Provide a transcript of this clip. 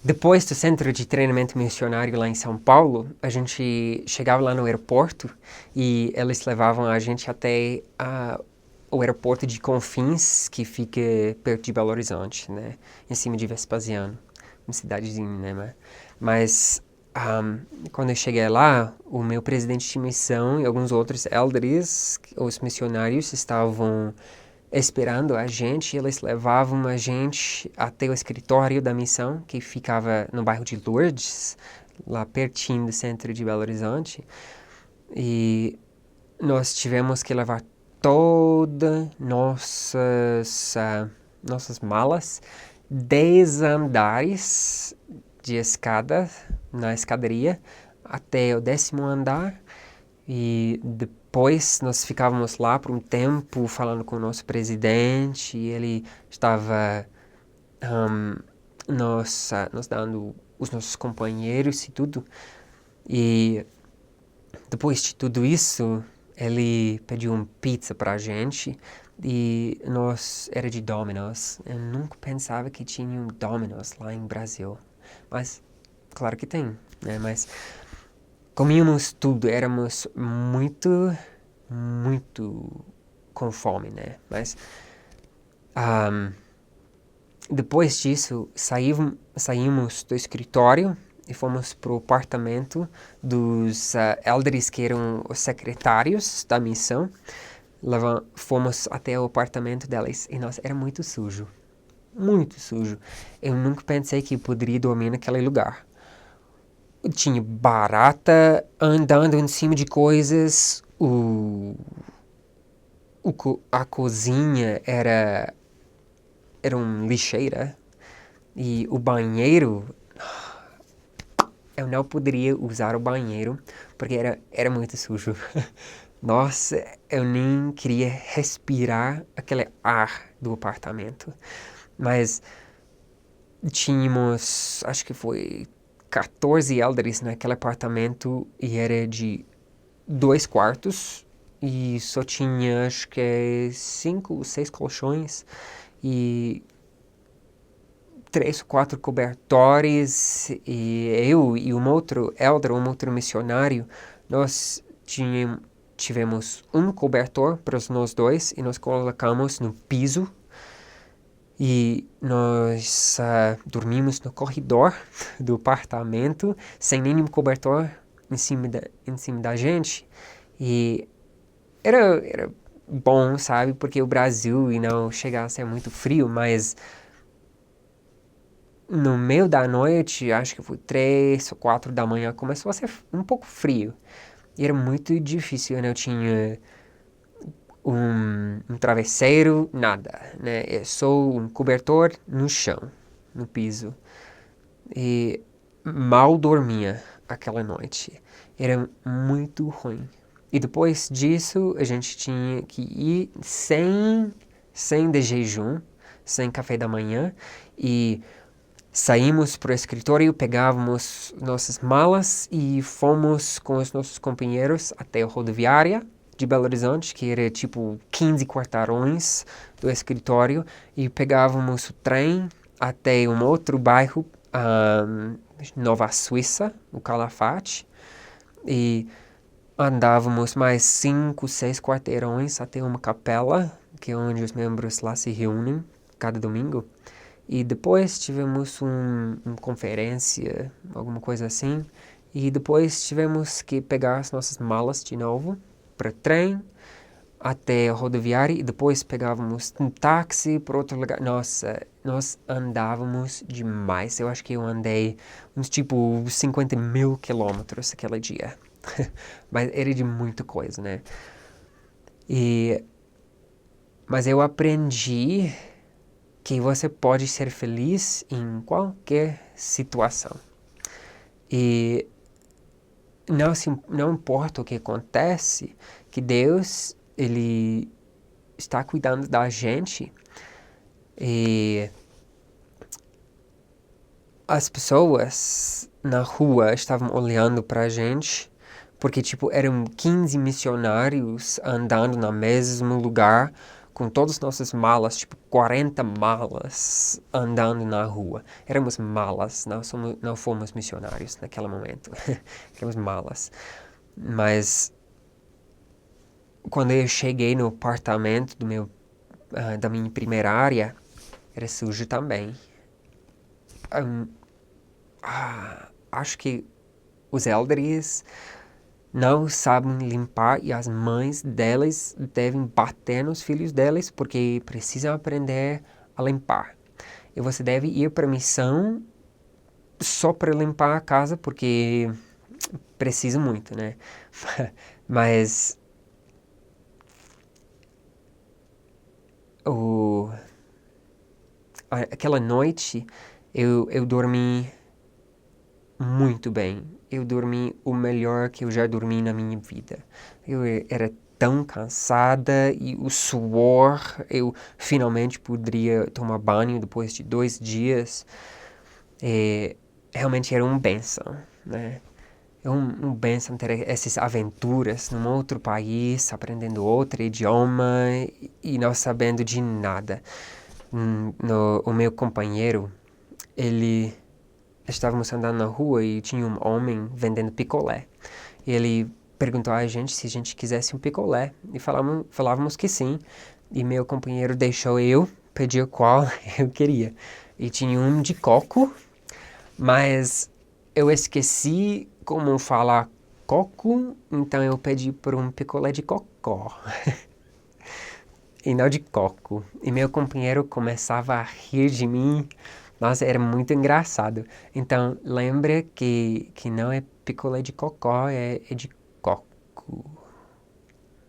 Depois do centro de treinamento missionário lá em São Paulo, a gente chegava lá no aeroporto e eles levavam a gente até o aeroporto de Confins, que fica perto de Belo Horizonte, né? Em cima de Vespasiano, uma cidadezinha, né? Mas quando eu cheguei lá, o meu presidente de missão e alguns outros elders, os missionários, estavam esperando a gente, eles levavam a gente até o escritório da missão, que ficava no bairro de Lourdes, lá pertinho do centro de Belo Horizonte, e nós tivemos que levar todas nossas malas, 10 andares de escada, na escadaria, até o 10º andar, e depois nós ficávamos lá por um tempo falando com o nosso presidente, e ele estava nos dando os nossos companheiros e tudo. E depois de tudo isso, ele pediu uma pizza pra gente e era de Domino's. Eu nunca pensava que tinha um Domino's lá em Brasil, mas claro que tem, né? Mas comíamos tudo, éramos muito com fome, né? Mas depois disso, saímos do escritório e fomos pro apartamento dos elders que eram os secretários da missão. Fomos até o apartamento deles e, nossa, era muito sujo. Muito sujo. Eu nunca pensei que poderia dormir naquele lugar. Tinha barata andando em cima de coisas. A cozinha era uma lixeira. E o banheiro, eu não poderia usar o banheiro porque era muito sujo. Nossa, eu nem queria respirar aquele ar do apartamento. Mas tínhamos, acho que foi 14 elders naquele apartamento e era de 2 quartos e só tinha, acho que 5 ou 6 colchões e 3 ou 4 cobertores, e eu e um outro elder, um outro missionário, nós tivemos um cobertor para nós dois e nós colocamos no piso e nós dormimos no corredor do apartamento sem nenhum cobertor em cima da gente. E era bom, sabe, porque o Brasil e não chega a ser muito frio, mas no meio da noite, acho que foi 3 ou 4 da manhã, começou a ser um pouco frio. E era muito difícil, eu não tinha um travesseiro, nada, né? É só um cobertor no chão, no piso. E mal dormia aquela noite. Era muito ruim. E depois disso, a gente tinha que ir sem de jejum, sem café da manhã. E saímos para o escritório, pegávamos nossas malas e fomos com os nossos companheiros até a rodoviária de Belo Horizonte, que era tipo 15 quarteirões do escritório, e pegávamos o trem até um outro bairro, Nova Suíça, o Calafate, e andávamos mais 5, 6 quarteirões até uma capela, que é onde os membros lá se reúnem cada domingo. E depois tivemos uma conferência, alguma coisa assim. E depois tivemos que pegar as nossas malas de novo para o trem até a rodoviária e depois pegávamos um táxi para outro lugar. Nossa, nós andávamos demais. Eu acho que eu andei uns tipo 50 mil quilômetros aquele dia. Mas era de muita coisa, né? Mas eu aprendi que você pode ser feliz em qualquer situação. E não importa o que acontece, que Deus, Ele está cuidando da gente. E as pessoas na rua estavam olhando pra gente, porque, tipo, eram 15 missionários andando no mesmo lugar, com todas as nossas malas, tipo 40 malas andando na rua. Éramos malas, não fomos missionários naquele momento. Éramos malas. Mas quando eu cheguei no apartamento da minha primeira área, era sujo também. Acho que os elders não sabem limpar e as mães delas devem bater nos filhos delas porque precisam aprender a limpar. E você deve ir para missão só para limpar a casa porque precisa muito, né? Mas aquela noite eu dormi muito bem. Eu dormi o melhor que eu já dormi na minha vida. Eu era tão cansada e o suor, eu finalmente poderia tomar banho depois de 2 dias. Realmente era uma bênção, né? É um bênção ter essas aventuras num outro país, aprendendo outro idioma e não sabendo de nada. O meu companheiro, ele estávamos andando na rua e tinha um homem vendendo picolé. E ele perguntou a gente se a gente quisesse um picolé. E falávamos que sim. E meu companheiro deixou eu pedir qual eu queria. E tinha um de coco, mas eu esqueci como falar coco, então eu pedi por um picolé de cocó. E não de coco. E meu companheiro começava a rir de mim. Nossa, era muito engraçado. Então, lembra que não é picolé de cocó, é de coco.